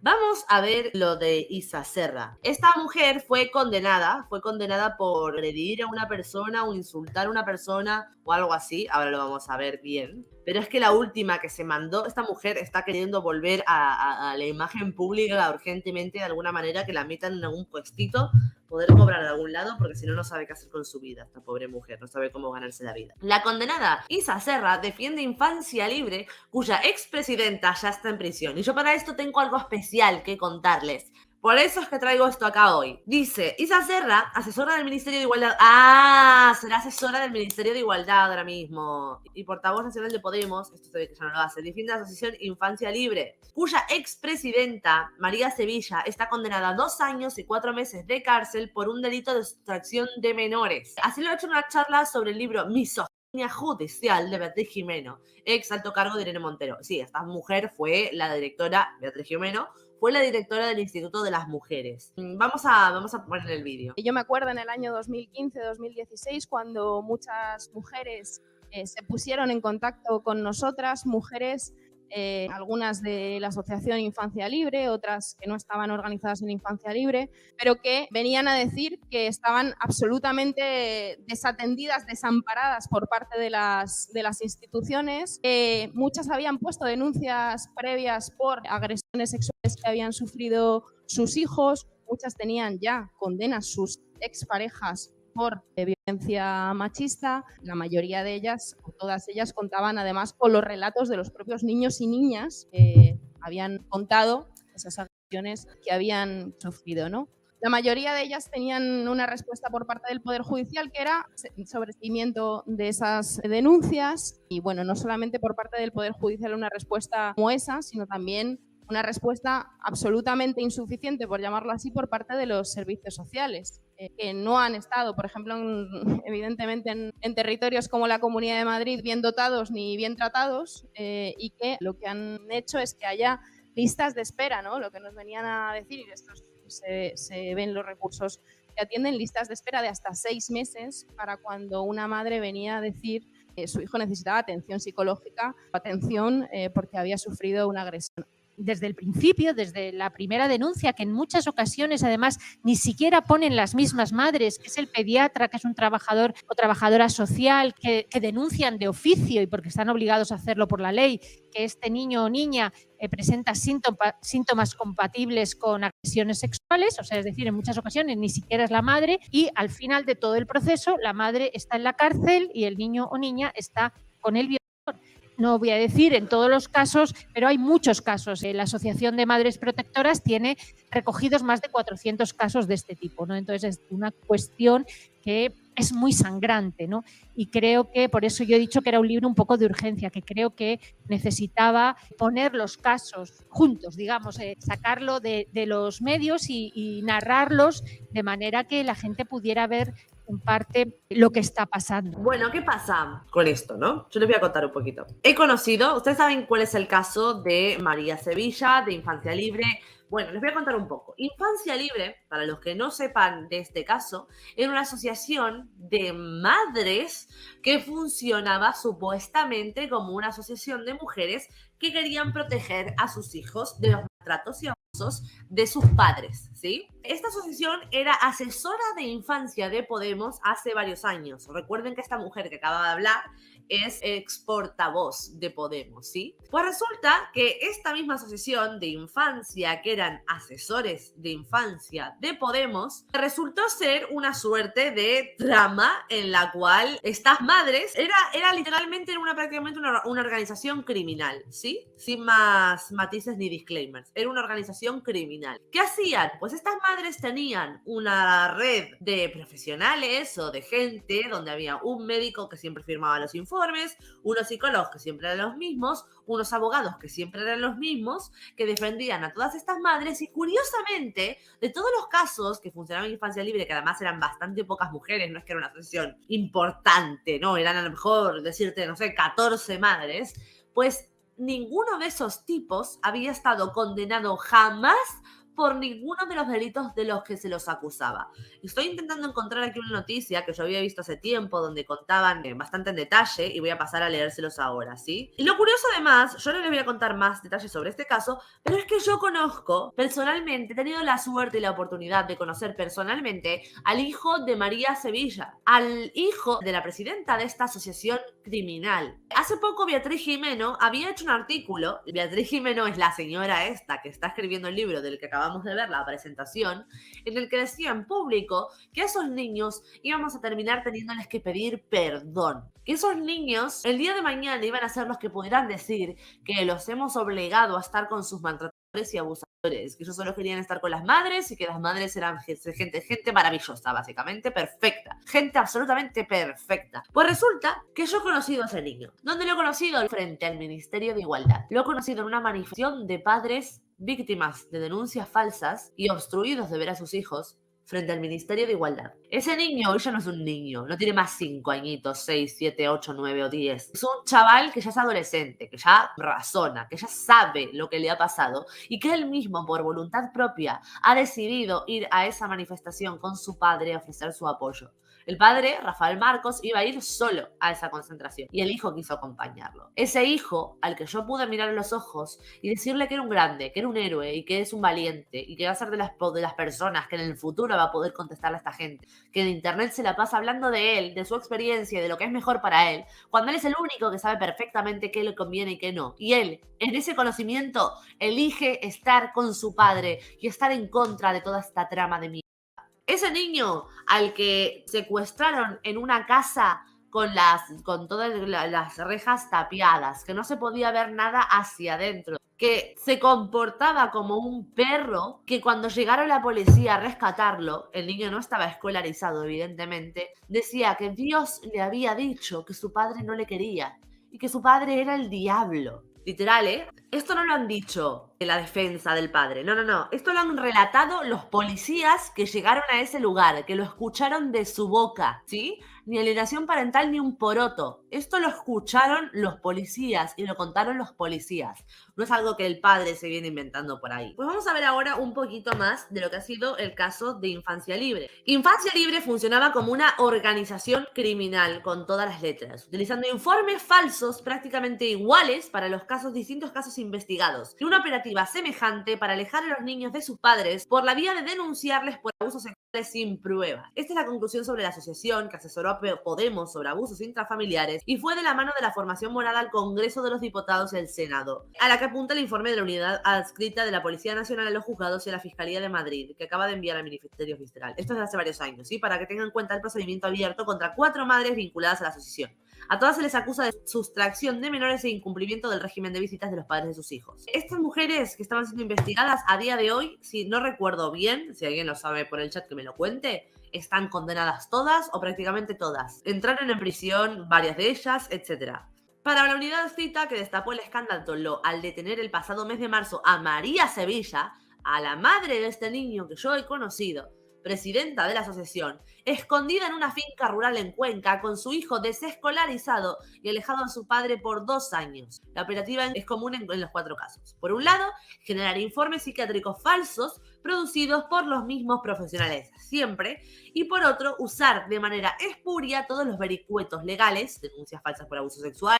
Vamos a ver lo de Isa Serra. Esta mujer fue condenada por agredir a una persona o insultar a una persona o algo así. Ahora lo vamos a ver bien. Pero es que la última que se mandó, esta mujer está queriendo volver a la imagen pública urgentemente, de alguna manera, que la metan en algún puestito, poder cobrar de algún lado, porque si no, no sabe qué hacer con su vida. Esta pobre mujer no sabe cómo ganarse la vida. La condenada Isa Serra defiende Infancia Libre, cuya expresidenta ya está en prisión. Y yo para esto tengo algo especial que contarles. Por eso es que traigo esto acá hoy. Dice, Isa Serra, asesora del Ministerio de Igualdad. Ah, será asesora del Ministerio de Igualdad ahora mismo. Y portavoz nacional de Podemos, esto se ve que ya no lo hace, defiende la asociación Infancia Libre, cuya expresidenta, María Sevilla, está condenada a 2 años y 4 meses de cárcel por un delito de sustracción de menores. Así lo ha hecho en una charla sobre el libro Misoginia Judicial de Beatriz Gimeno, ex alto cargo de Irene Montero. Sí, esta mujer fue la directora, Beatriz Gimeno, fue la directora del Instituto de las Mujeres. Vamos a poner el vídeo. Yo me acuerdo en el año 2015-2016 cuando muchas mujeres se pusieron en contacto con nosotras, mujeres, algunas de la Asociación Infancia Libre, otras que no estaban organizadas en Infancia Libre, pero que venían a decir que estaban absolutamente desatendidas, desamparadas por parte de las instituciones. Muchas habían puesto denuncias previas por agresiones sexuales que habían sufrido sus hijos, muchas tenían ya condenas sus exparejas por violencia machista. La mayoría de ellas, o todas ellas, contaban además con los relatos de los propios niños y niñas que habían contado esas agresiones que habían sufrido, ¿no? La mayoría de ellas tenían una respuesta por parte del Poder Judicial que era sobre seguimiento de esas denuncias y, bueno, no solamente por parte del Poder Judicial una respuesta como esa, sino también una respuesta absolutamente insuficiente, por llamarlo así, por parte de los servicios sociales, que no han estado, por ejemplo, evidentemente en territorios como la Comunidad de Madrid bien dotados ni bien tratados, y que lo que han hecho es que haya listas de espera, ¿no? Lo que nos venían a decir, y esto se ven los recursos que atienden, listas de espera de hasta 6 meses para cuando una madre venía a decir que su hijo necesitaba atención psicológica, atención porque había sufrido una agresión. Desde el principio, desde la primera denuncia, que en muchas ocasiones además ni siquiera ponen las mismas madres, que es el pediatra, que es un trabajador o trabajadora social, que denuncian de oficio y porque están obligados a hacerlo por la ley, que este niño o niña presenta síntomas compatibles con agresiones sexuales, o sea, es decir, en muchas ocasiones ni siquiera es la madre, y al final de todo el proceso la madre está en la cárcel y el niño o niña está con el violador. No voy a decir en todos los casos, pero hay muchos casos. La Asociación de Madres Protectoras tiene recogidos más de 400 casos de este tipo, ¿no? Entonces es una cuestión que es muy sangrante, ¿no? Y creo que, por eso yo he dicho que era un libro un poco de urgencia, que creo que necesitaba poner los casos juntos, digamos, sacarlo de los medios y narrarlos de manera que la gente pudiera ver en parte lo que está pasando. Bueno, ¿qué pasa con esto, no? Yo les voy a contar un poquito. He conocido, ustedes saben cuál es el caso de María Sevilla, de Infancia Libre. Bueno, les voy a contar un poco. Infancia Libre, para los que no sepan de este caso, era una asociación de madres que funcionaba supuestamente como una asociación de mujeres que querían proteger a sus hijos de los maltratos y abusos de sus padres, ¿sí? Esta asociación era asesora de infancia de Podemos hace varios años. Recuerden que esta mujer que acaba de hablar es ex portavoz de Podemos, ¿sí? Pues resulta que esta misma asociación de infancia, que eran asesores de infancia de Podemos, resultó ser una suerte de trama en la cual estas madres era literalmente prácticamente una organización criminal, ¿sí? Sin más matices ni disclaimers. Era una organización criminal. ¿Qué hacían? Pues estas madres tenían una red de profesionales o de gente donde había un médico que siempre firmaba los informes, unos psicólogos que siempre eran los mismos, unos abogados que siempre eran los mismos, que defendían a todas estas madres. Y curiosamente, de todos los casos que funcionaban en Infancia Libre, que además eran bastante pocas mujeres, no es que era una asociación importante, no, eran a lo mejor, decirte, no sé, 14 madres, pues ninguno de esos tipos había estado condenado jamás por ninguno de los delitos de los que se los acusaba. Estoy intentando encontrar aquí una noticia que yo había visto hace tiempo donde contaban bastante en detalle y voy a pasar a leérselos ahora, ¿sí? Y lo curioso además, yo no les voy a contar más detalles sobre este caso, pero es que yo conozco personalmente, he tenido la suerte y la oportunidad de conocer personalmente al hijo de María Sevilla, al hijo de la presidenta de esta asociación criminal. Hace poco Beatriz Gimeno había hecho un artículo, Beatriz Gimeno es la señora esta que está escribiendo el libro del que acabamos de ver la presentación, en el que decía en público que a esos niños íbamos a terminar teniéndoles que pedir perdón. Que esos niños el día de mañana iban a ser los que pudieran decir que los hemos obligado a estar con sus maltratadores y abusadores, que ellos solo querían estar con las madres y que las madres eran gente maravillosa, básicamente, perfecta. Gente absolutamente perfecta. Pues resulta que yo he conocido a ese niño. ¿Dónde lo he conocido? Frente al Ministerio de Igualdad. Lo he conocido en una manifestación de padres víctimas de denuncias falsas y obstruidos de ver a sus hijos frente al Ministerio de Igualdad. Ese niño hoy ya no es un niño, no tiene más 5 añitos, 6, 7, 8, 9 o 10. Es un chaval que ya es adolescente, que ya razona, que ya sabe lo que le ha pasado y que él mismo, por voluntad propia, ha decidido ir a esa manifestación con su padre a ofrecer su apoyo. El padre, Rafael Marcos, iba a ir solo a esa concentración y el hijo quiso acompañarlo. Ese hijo al que yo pude mirar en los ojos y decirle que era un grande, que era un héroe y que es un valiente y que va a ser de las personas que en el futuro va a poder contestarle a esta gente, que en internet se la pasa hablando de él, de su experiencia y de lo que es mejor para él, cuando él es el único que sabe perfectamente qué le conviene y qué no. Y él, en ese conocimiento, elige estar con su padre y estar en contra de toda esta trama de mierda. Ese niño al que secuestraron en una casa con todas las rejas tapiadas, que no se podía ver nada hacia adentro, que se comportaba como un perro, que cuando llegaron la policía a rescatarlo, el niño no estaba escolarizado evidentemente, decía que Dios le había dicho que su padre no le quería y que su padre era el diablo. Literal, ¿eh? Esto no lo han dicho en la defensa del padre. No. Esto lo han relatado los policías que llegaron a ese lugar, que lo escucharon de su boca, ¿sí? Ni alienación parental ni un poroto. Esto lo escucharon los policías y lo contaron los policías. No es algo que el padre se viene inventando por ahí. Pues vamos a ver ahora un poquito más de lo que ha sido el caso de Infancia Libre. Infancia Libre funcionaba como una organización criminal con todas las letras, utilizando informes falsos prácticamente iguales para los distintos casos investigados, y una operativa semejante para alejar a los niños de sus padres por la vía de denunciarles por abusos sexuales sin pruebas. Esta es la conclusión sobre la asociación que asesoró a Podemos sobre abusos intrafamiliares y fue de la mano de la formación morada al Congreso de los Diputados y el Senado, a la que apunta el informe de la unidad adscrita de la Policía Nacional a los juzgados y a la Fiscalía de Madrid, que acaba de enviar al Ministerio Fiscal. Esto es de hace varios años, ¿sí? Para que tengan en cuenta el procedimiento abierto contra 4 madres vinculadas a la asociación. A todas se les acusa de sustracción de menores e incumplimiento del régimen de visitas de los padres de sus hijos. Estas mujeres que estaban siendo investigadas a día de hoy, si no recuerdo bien, si alguien lo sabe por el chat que me lo cuente, están condenadas todas o prácticamente todas. Entraron en prisión varias de ellas, etc. Para la unidad cita que destapó el escándalo al detener el pasado mes de marzo a María Sevilla, a la madre de este niño que yo he conocido, presidenta de la asociación, escondida en una finca rural en Cuenca con su hijo desescolarizado y alejado de su padre por 2 años. La operativa es común en los 4 casos. Por un lado, generar informes psiquiátricos falsos producidos por los mismos profesionales, siempre, y por otro, usar de manera espuria todos los vericuetos legales, denuncias falsas por abusos sexuales,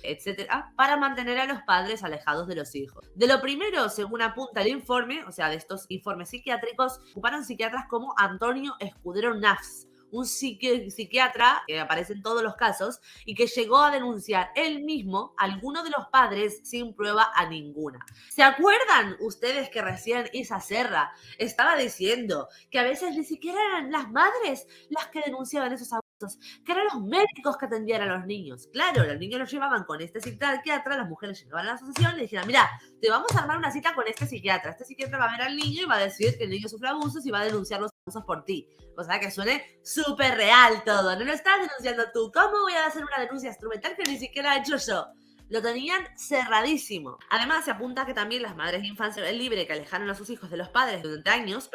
etcétera, para mantener a los padres alejados de los hijos. De lo primero, según apunta el informe, o sea, de estos informes psiquiátricos, ocuparon psiquiatras como Antonio Escudero Nafs, un psiquiatra que aparece en todos los casos y que llegó a denunciar él mismo a alguno de los padres sin prueba a ninguna. ¿Se acuerdan ustedes que recién Isa Serra estaba diciendo que a veces ni siquiera eran las madres las que denunciaban esos abusos, que eran los médicos que atendían a los niños? Claro, los niños los llevaban con este psiquiatra, las mujeres llegaban a la asociación y le dijeron, mira, te vamos a armar una cita con este psiquiatra va a ver al niño y va a decir que el niño sufre abusos y va a denunciar los abusos por ti. O sea, que suene súper real todo. No lo estás denunciando tú. ¿Cómo voy a hacer una denuncia instrumental que ni siquiera he hecho yo? Lo tenían cerradísimo. Además, se apunta que también las madres de infancia libre que alejaron a sus hijos de los padres durante años,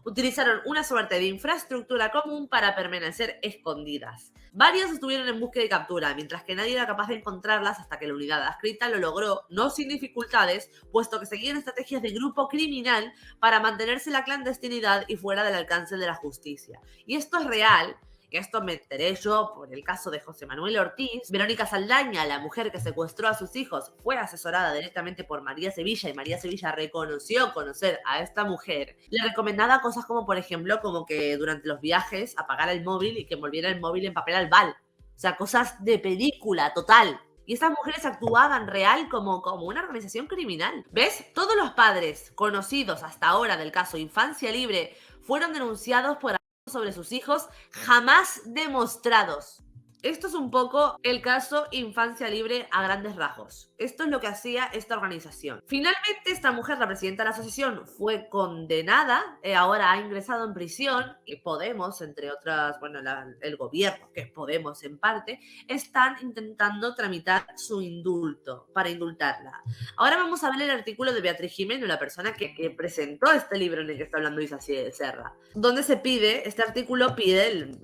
utilizaron una suerte de infraestructura común para permanecer escondidas. Varios estuvieron en búsqueda y captura, mientras que nadie era capaz de encontrarlas hasta que la unidad adscrita lo logró, no sin dificultades, puesto que seguían estrategias de grupo criminal para mantenerse en la clandestinidad y fuera del alcance de la justicia. Y esto es real. Que esto me enteré yo por el caso de José Manuel Ortiz. Verónica Saldaña, la mujer que secuestró a sus hijos, fue asesorada directamente por María Sevilla y María Sevilla reconoció conocer a esta mujer. Le recomendaba cosas como, por ejemplo, como que durante los viajes apagara el móvil y que envolviera el móvil en papel albal. O sea, cosas de película total. Y estas mujeres actuaban real como una organización criminal. ¿Ves? Todos los padres conocidos hasta ahora del caso Infancia Libre fueron denunciados por sobre sus hijos jamás demostrados. Esto es un poco el caso Infancia Libre a grandes rasgos. Esto es lo que hacía esta organización. Finalmente, esta mujer, la presidenta de la asociación, fue condenada. Ahora ha ingresado en prisión y Podemos, entre otras, bueno, el gobierno, que es Podemos en parte, están intentando tramitar su indulto, para indultarla. Ahora vamos a ver el artículo de Beatriz Gimeno, la persona que presentó este libro en el que está hablando Isa Serra, donde se pide, este artículo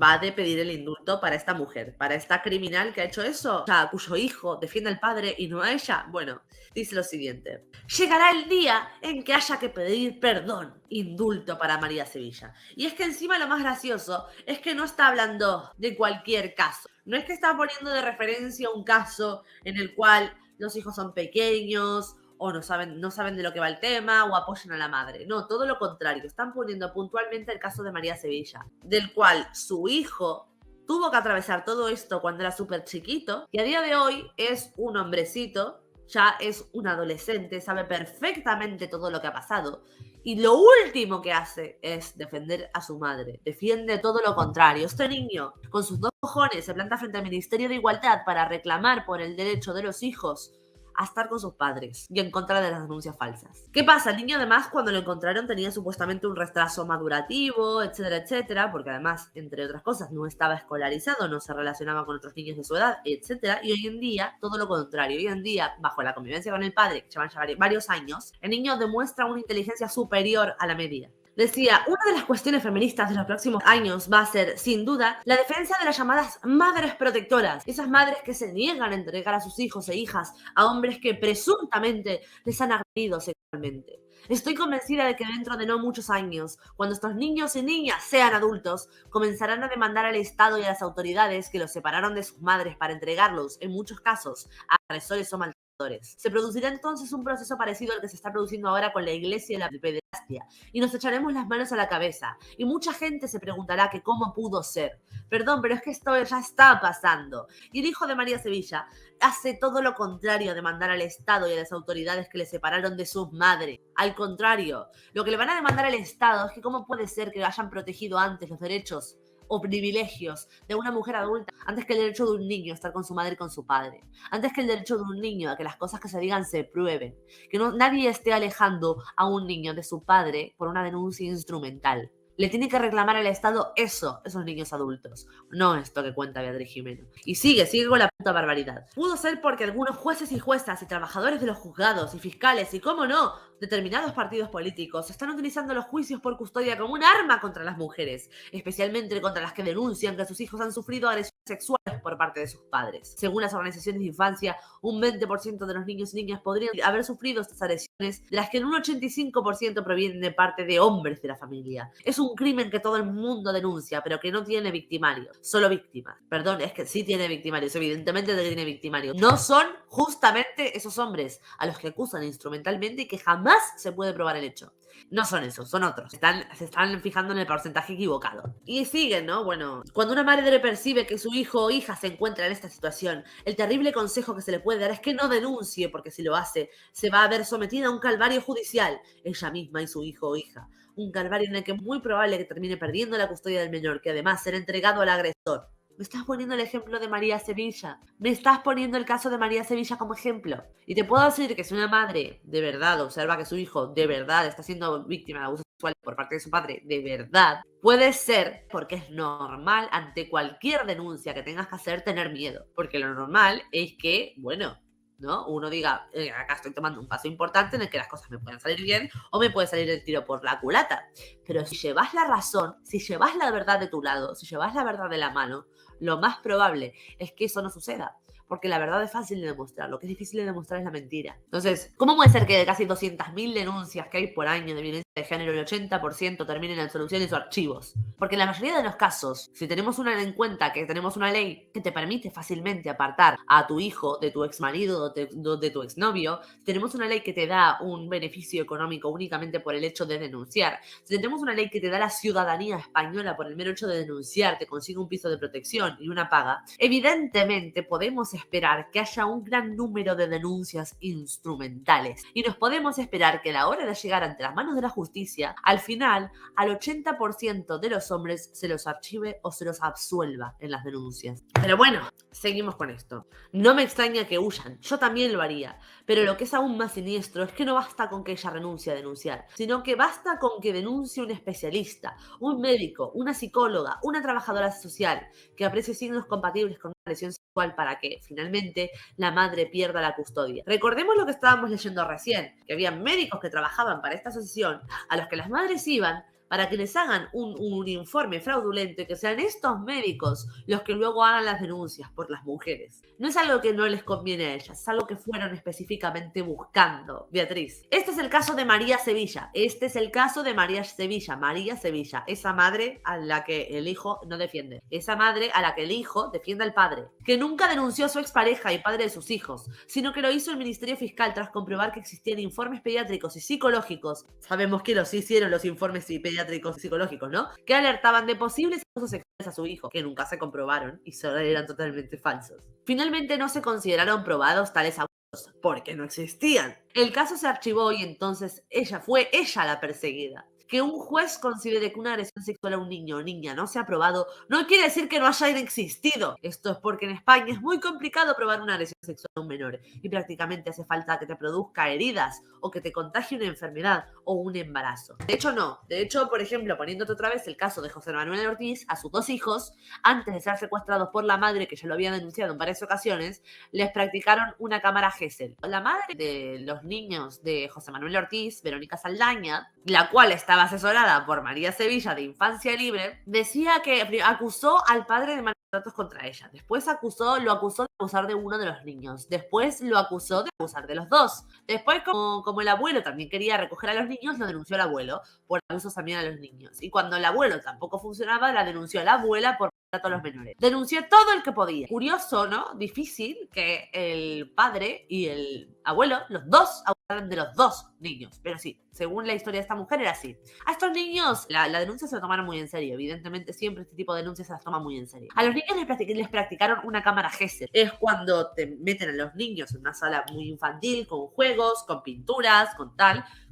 va a pedir el indulto para esta mujer, para esta criminal que ha hecho eso, o sea, cuyo hijo defiende al padre y no a ella. Bueno, dice lo siguiente: llegará el día en que haya que pedir perdón, indulto para María Sevilla. Y es que encima lo más gracioso es que no está hablando de cualquier caso. No es que está poniendo de referencia un caso en el cual los hijos son pequeños o no saben de lo que va el tema o apoyan a la madre. No, todo lo contrario. Están poniendo puntualmente el caso de María Sevilla, del cual su hijo tuvo que atravesar todo esto cuando era súper chiquito y a día de hoy es un hombrecito, ya es un adolescente, sabe perfectamente todo lo que ha pasado y lo último que hace es defender a su madre. Defiende todo lo contrario. Este niño, con sus 2 cojones, se planta frente al Ministerio de Igualdad para reclamar por el derecho de los hijos a estar con sus padres y en contra de las denuncias falsas. ¿Qué pasa? El niño además cuando lo encontraron tenía supuestamente un retraso madurativo, etcétera, etcétera, porque además, entre otras cosas, no estaba escolarizado, no se relacionaba con otros niños de su edad, etcétera, y hoy en día todo lo contrario. Hoy en día, bajo la convivencia con el padre, que van a llevar varios años, el niño demuestra una inteligencia superior a la media. Decía, una de las cuestiones feministas de los próximos años va a ser, sin duda, la defensa de las llamadas madres protectoras. Esas madres que se niegan a entregar a sus hijos e hijas a hombres que presuntamente les han agredido sexualmente. Estoy convencida de que dentro de no muchos años, cuando estos niños y niñas sean adultos, comenzarán a demandar al Estado y a las autoridades que los separaron de sus madres para entregarlos, en muchos casos, a agresores o maltratadores. Se producirá entonces un proceso parecido al que se está produciendo ahora con la iglesia y la pederastia, y nos echaremos las manos a la cabeza, y mucha gente se preguntará que cómo pudo ser. Perdón, pero es que esto ya está pasando. Y el hijo de María Sevilla hace todo lo contrario a demandar al Estado y a las autoridades que le separaron de sus madres. Al contrario, lo que le van a demandar al Estado es que cómo puede ser que hayan protegido antes los derechos o privilegios de una mujer adulta antes que el derecho de un niño a estar con su madre y con su padre, antes que el derecho de un niño a que las cosas que se digan se prueben, que nadie esté alejando a un niño de su padre por una denuncia instrumental. Le tiene que reclamar al Estado esos niños adultos, no esto que cuenta Beatriz Gimeno. Y sigue con la puta barbaridad. Pudo ser porque algunos jueces y juezas y trabajadores de los juzgados y fiscales y, cómo no, determinados partidos políticos están utilizando los juicios por custodia como un arma contra las mujeres, especialmente contra las que denuncian que sus hijos han sufrido agresiones sexuales por parte de sus padres. Según las organizaciones de infancia, un 20% de los niños y niñas podrían haber sufrido estas agresiones, de las que en un 85% provienen de parte de hombres de la familia. Es un crimen que todo el mundo denuncia, pero que no tiene victimarios, solo víctimas. Perdón, es que sí tiene victimarios, evidentemente tiene victimarios. No son justamente esos hombres a los que acusan instrumentalmente y que jamás se puede probar el hecho. No son esos, son otros. Se están fijando en el porcentaje equivocado. Y siguen, ¿no? Bueno, cuando una madre percibe que su hijo o hija se encuentra en esta situación, el terrible consejo que se le puede dar es que no denuncie, porque si lo hace, se va a ver sometida a un calvario judicial, ella misma y su hijo o hija. Un calvario en el que es muy probable que termine perdiendo la custodia del menor, que además será entregado al agresor. Me estás poniendo el ejemplo de María Sevilla. Me estás poniendo el caso de María Sevilla como ejemplo. Y te puedo decir que si una madre de verdad observa que su hijo de verdad está siendo víctima de abuso sexual por parte de su padre, de verdad, puede ser porque es normal ante cualquier denuncia que tengas que hacer tener miedo. Porque lo normal es que, bueno, ¿no? Uno diga, acá estoy tomando un paso importante en el que las cosas me pueden salir bien o me puede salir el tiro por la culata. Pero si llevas la razón, si llevas la verdad de tu lado, si llevas la verdad de la mano, lo más probable es que eso no suceda. Porque la verdad es fácil de demostrar, lo que es difícil de demostrar es la mentira. Entonces, ¿cómo puede ser que de casi 200.000 denuncias que hay por año de violencia de género, el 80% terminen en soluciones o archivos? Porque en la mayoría de los casos, si tenemos en cuenta que tenemos una ley que te permite fácilmente apartar a tu hijo de tu exmarido o de tu exnovio, tenemos una ley que te da un beneficio económico únicamente por el hecho de denunciar, si tenemos una ley que te da la ciudadanía española por el mero hecho de denunciar, te consigue un piso de protección y una paga, evidentemente podemos esperar que haya un gran número de denuncias instrumentales y nos podemos esperar que a la hora de llegar ante las manos de la justicia, al final, al 80% de los hombres se los archive o se los absuelva en las denuncias. Pero bueno, seguimos con esto. No me extraña que huyan, yo también lo haría, pero lo que es aún más siniestro es que no basta con que ella renuncie a denunciar, sino que basta con que denuncie un especialista, un médico, una psicóloga, una trabajadora social que aprecie signos compatibles con una lesión sexual para que finalmente la madre pierda la custodia. Recordemos lo que estábamos leyendo recién, que había médicos que trabajaban para esta asociación a los que las madres iban para que les hagan un informe fraudulento y que sean estos médicos los que luego hagan las denuncias por las mujeres. No es algo que no les conviene a ellas, es algo que fueron específicamente buscando, Beatriz. Este es el caso de María Sevilla. Este es el caso de María Sevilla. María Sevilla, esa madre a la que el hijo no defiende. Esa madre a la que el hijo defiende al padre. Que nunca denunció a su expareja y padre de sus hijos, sino que lo hizo el Ministerio Fiscal tras comprobar que existían informes pediátricos y psicológicos. Sabemos que los hicieron los informes pediátricos y psicológicos, ¿no? Que alertaban de posibles abusos sexuales a su hijo, que nunca se comprobaron y solo eran totalmente falsos. Finalmente no se consideraron probados tales abusos porque no existían. El caso se archivó y entonces fue ella la perseguida. Que un juez considere que una agresión sexual a un niño o niña no se ha probado no quiere decir que no hayan existido. Esto es porque en España es muy complicado probar una agresión sexual a un menor y prácticamente hace falta que te produzca heridas o que te contagie una enfermedad o un embarazo. De hecho, no. De hecho, por ejemplo, poniéndote otra vez el caso de José Manuel Ortiz, a sus 2 hijos, antes de ser secuestrados por la madre, que ya lo había denunciado en varias ocasiones, les practicaron una cámara Gesell. La madre de los niños de José Manuel Ortiz, Verónica Saldaña, la cual estaba asesorada por María Sevilla de Infancia Libre, decía que acusó al padre de maltratos contra ella. Después lo acusó de abusar de uno de los niños. Después lo acusó de abusar de los 2. Después, como el abuelo también quería recoger a los niños, lo denunció al abuelo por abusos también a los niños. Y cuando el abuelo tampoco funcionaba, la denunció a la abuela por maltrato a los menores. Denunció todo el que podía. Curioso, ¿no? Difícil que el padre y el abuelo, los dos, abusaran de los 2 niños. Pero sí, según la historia de esta mujer era así. A estos niños la denuncia se lo tomaron muy en serio. Evidentemente siempre este tipo de denuncias se las toma muy en serio. A los niños les practicaron una cámara Gesell. Es cuando te meten a los niños en una sala muy infantil, con juegos, con pinturas, con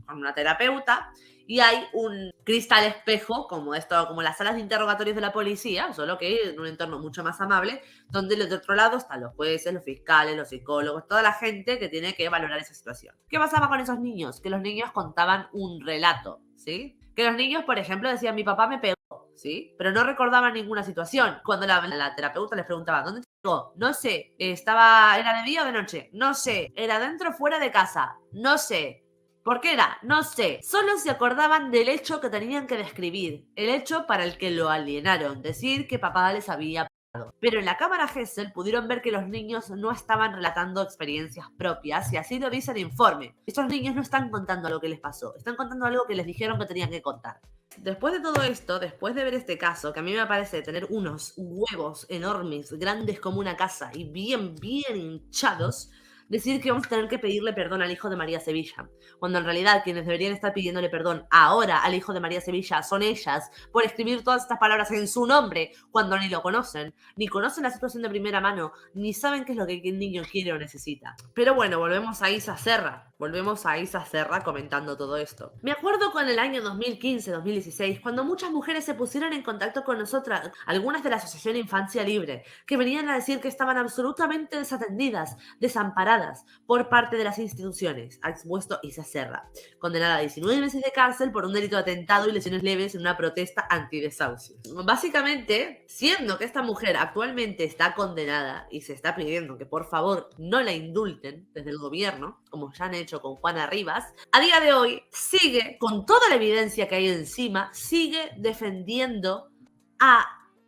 una terapeuta, y hay un cristal espejo, como las salas de interrogatorios de la policía, solo que en un entorno mucho más amable, donde de otro lado están los jueces, los fiscales, los psicólogos, toda la gente que tiene que valorar esa situación. ¿Qué pasaba con esos niños? Que los niños contaban un relato, ¿sí? Que los niños, por ejemplo, decían, mi papá me pegó, ¿sí? Pero no recordaban ninguna situación. Cuando la terapeuta les preguntaba, ¿dónde te pegó? No sé. ¿Era de día o de noche? No sé. ¿Era dentro o fuera de casa? No sé. ¿Por qué era? No sé. Solo se acordaban del hecho que tenían que describir. El hecho para el que lo alienaron. Decir que papá les había pegado. Pero en la cámara Gesell pudieron ver que los niños no estaban relatando experiencias propias y así lo dice el informe. Estos niños no están contando lo que les pasó. Están contando algo que les dijeron que tenían que contar. Después de todo esto, después de ver este caso, que a mí me parece tener unos huevos enormes, grandes como una casa y bien hinchados, decir que vamos a tener que pedirle perdón al hijo de María Sevilla, cuando en realidad quienes deberían estar pidiéndole perdón ahora al hijo de María Sevilla son ellas, por escribir todas estas palabras en su nombre, cuando ni lo conocen, ni conocen la situación de primera mano, ni saben qué es lo que el niño quiere o necesita. Pero bueno, volvemos a Isa Serra. Volvemos a Isa Serra comentando todo esto. Me acuerdo con el año 2015-2016, cuando muchas mujeres se pusieron en contacto con nosotras, algunas de la Asociación Infancia Libre, que venían a decir que estaban absolutamente desatendidas, desamparadas por parte de las instituciones, ha expuesto Isa Serra, condenada a 19 meses de cárcel por un delito de atentado y lesiones leves en una protesta antidesahucio. Básicamente, siendo que esta mujer actualmente está condenada y se está pidiendo que por favor no la indulten desde el gobierno, como ya han hecho con Juana Rivas, a día de hoy sigue, con toda la evidencia que hay encima, sigue defendiendo a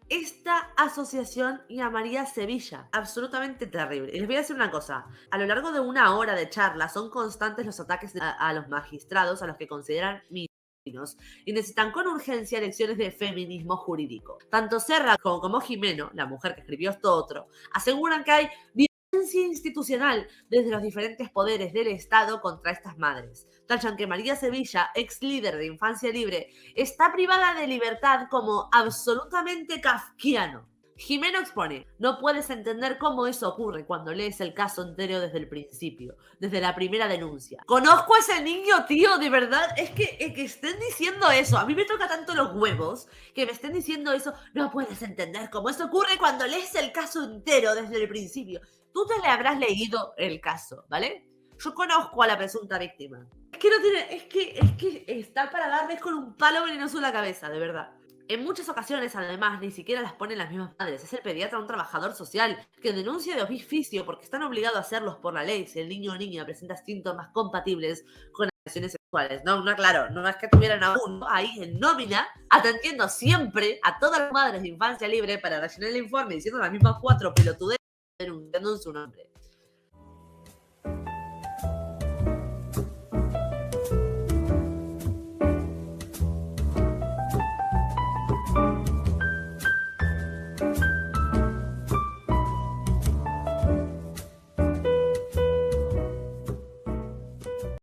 esta asociación y a María Sevilla. Absolutamente terrible. Y les voy a decir una cosa. A lo largo de una hora de charla son constantes los ataques a los magistrados, a los que consideran misóginos, y necesitan con urgencia lecciones de feminismo jurídico. Tanto Serra como Jimeno, la mujer que escribió esto otro, aseguran que hay institucional desde los diferentes poderes del Estado contra estas madres. Tachan que María Sevilla, ex líder de Infancia Libre, está privada de libertad como absolutamente kafkiano. Jimeno expone, no puedes entender cómo eso ocurre cuando lees el caso entero desde el principio, desde la primera denuncia. Conozco a ese niño, tío, de verdad, es que estén diciendo eso, a mí me toca tanto los huevos, que me estén diciendo eso, no puedes entender cómo eso ocurre cuando lees el caso entero desde el principio. Tú te le habrás leído el caso, ¿vale? Yo conozco a la presunta víctima. Es que no tiene, es que está para darles con un palo venenoso en la cabeza, de verdad. En muchas ocasiones, además, ni siquiera las ponen las mismas madres. Es el pediatra un trabajador social que denuncia de oficio porque están obligados a hacerlos por la ley si el niño o niña presenta síntomas compatibles con agresiones sexuales. No, claro, no es que tuvieran a uno ahí en nómina atendiendo siempre a todas las madres de Infancia Libre para rellenar el informe diciendo las mismas 4 pelotudeces denunciando en su nombre.